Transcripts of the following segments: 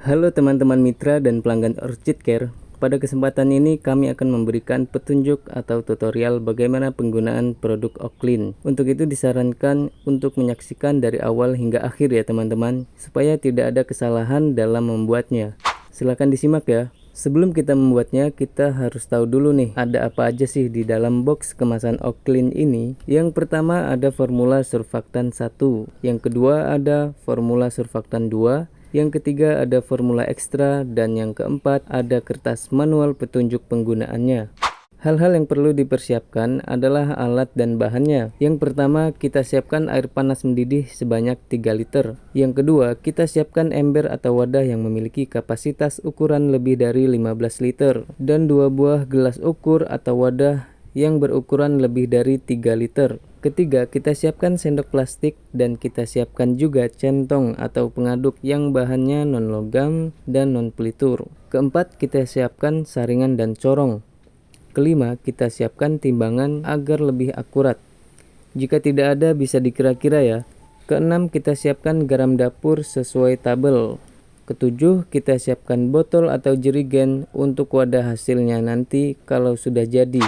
Halo teman-teman mitra dan pelanggan Orchid Care. Pada kesempatan ini kami akan memberikan petunjuk atau tutorial bagaimana penggunaan produk Oaklin. Untuk itu disarankan untuk menyaksikan dari awal hingga akhir ya teman-teman, supaya tidak ada kesalahan dalam membuatnya. Silahkan disimak ya. Sebelum kita membuatnya, kita harus tahu dulu nih, ada apa aja sih di dalam box kemasan Oaklin ini. Yang pertama ada formula surfaktan 1, yang kedua ada formula surfaktan 2, yang ketiga ada formula ekstra, dan yang keempat ada kertas manual petunjuk penggunaannya. Hal-hal yang perlu dipersiapkan adalah alat dan bahannya. Yang pertama, kita siapkan air panas mendidih sebanyak 3 liter. Yang kedua, kita siapkan ember atau wadah yang memiliki kapasitas ukuran lebih dari 15 liter. Dan 2 buah gelas ukur atau wadah yang berukuran lebih dari 3 liter. Ketiga, kita siapkan sendok plastik dan kita siapkan juga centong atau pengaduk yang bahannya non logam dan non pelitur. Keempat, kita siapkan saringan dan corong. Kelima, kita siapkan timbangan agar lebih akurat. Jika tidak ada bisa dikira-kira ya. Keenam, kita siapkan garam dapur sesuai tabel. Ketujuh, kita siapkan botol atau jerigen untuk wadah hasilnya nanti kalau sudah jadi.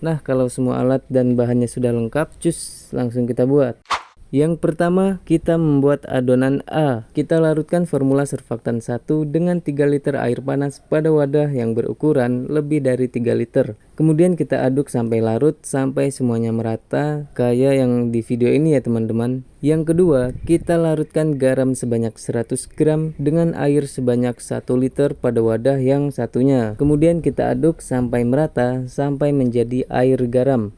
Nah, kalau semua alat dan bahannya sudah lengkap, cus langsung kita buat. Yang pertama, kita membuat adonan A. Kita larutkan formula surfaktan 1 dengan 3 liter air panas pada wadah yang berukuran lebih dari 3 liter. Kemudian kita aduk sampai larut, sampai semuanya merata, kayak yang di video ini ya teman-teman. Yang kedua, kita larutkan garam sebanyak 100 gram dengan air sebanyak 1 liter pada wadah yang satunya. Kemudian kita aduk sampai merata, sampai menjadi air garam.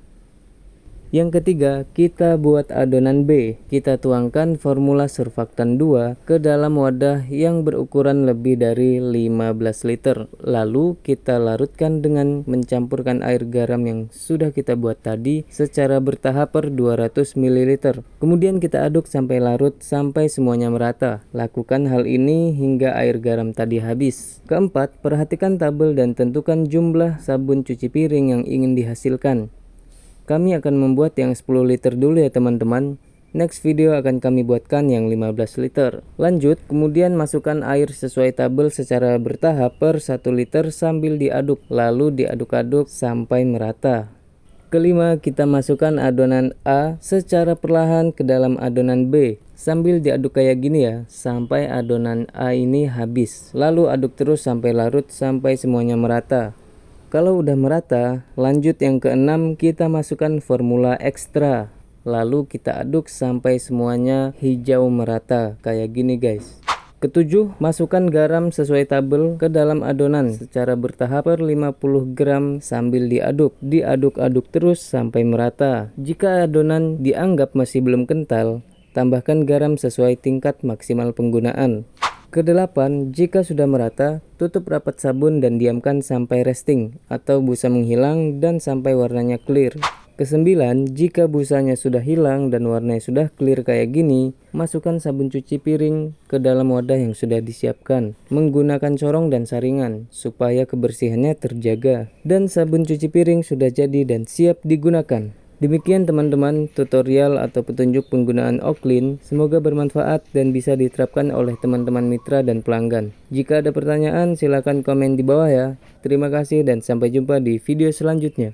Yang ketiga, kita buat adonan B. Kita tuangkan formula surfaktan 2 ke dalam wadah yang berukuran lebih dari 15 liter. Lalu kita larutkan dengan mencampurkan air garam yang sudah kita buat tadi secara bertahap per 200 ml. Kemudian kita aduk sampai larut sampai semuanya merata. Lakukan hal ini hingga air garam tadi habis. Keempat, perhatikan tabel dan tentukan jumlah sabun cuci piring yang ingin dihasilkan. Kami akan membuat yang 10 liter dulu ya teman-teman. Next video akan kami buatkan yang 15 liter. Lanjut, kemudian masukkan air sesuai tabel secara bertahap per 1 liter sambil diaduk. Lalu diaduk-aduk sampai merata. Kelima, kita masukkan adonan A secara perlahan ke dalam adonan B. Sambil diaduk kayak gini ya, sampai adonan A ini habis. Lalu aduk terus sampai larut, sampai semuanya merata. Kalau udah merata, lanjut yang keenam, kita masukkan formula ekstra. Lalu kita aduk sampai semuanya hijau merata, kayak gini guys. Ketujuh, masukkan garam sesuai tabel ke dalam adonan secara bertahap per 50 gram sambil diaduk. Diaduk-aduk terus sampai merata. Jika adonan dianggap masih belum kental, tambahkan garam sesuai tingkat maksimal penggunaan. Kedelapan, jika sudah merata, tutup rapat sabun dan diamkan sampai resting atau busa menghilang dan sampai warnanya clear. Kesembilan, jika busanya sudah hilang dan warnanya sudah clear kayak gini, masukkan sabun cuci piring ke dalam wadah yang sudah disiapkan menggunakan corong dan saringan supaya kebersihannya terjaga. Dan sabun cuci piring sudah jadi dan siap digunakan. Demikian teman-teman tutorial atau petunjuk penggunaan Oaklin, semoga bermanfaat dan bisa diterapkan oleh teman-teman mitra dan pelanggan. Jika ada pertanyaan silahkan komen di bawah ya. Terima kasih dan sampai jumpa di video selanjutnya.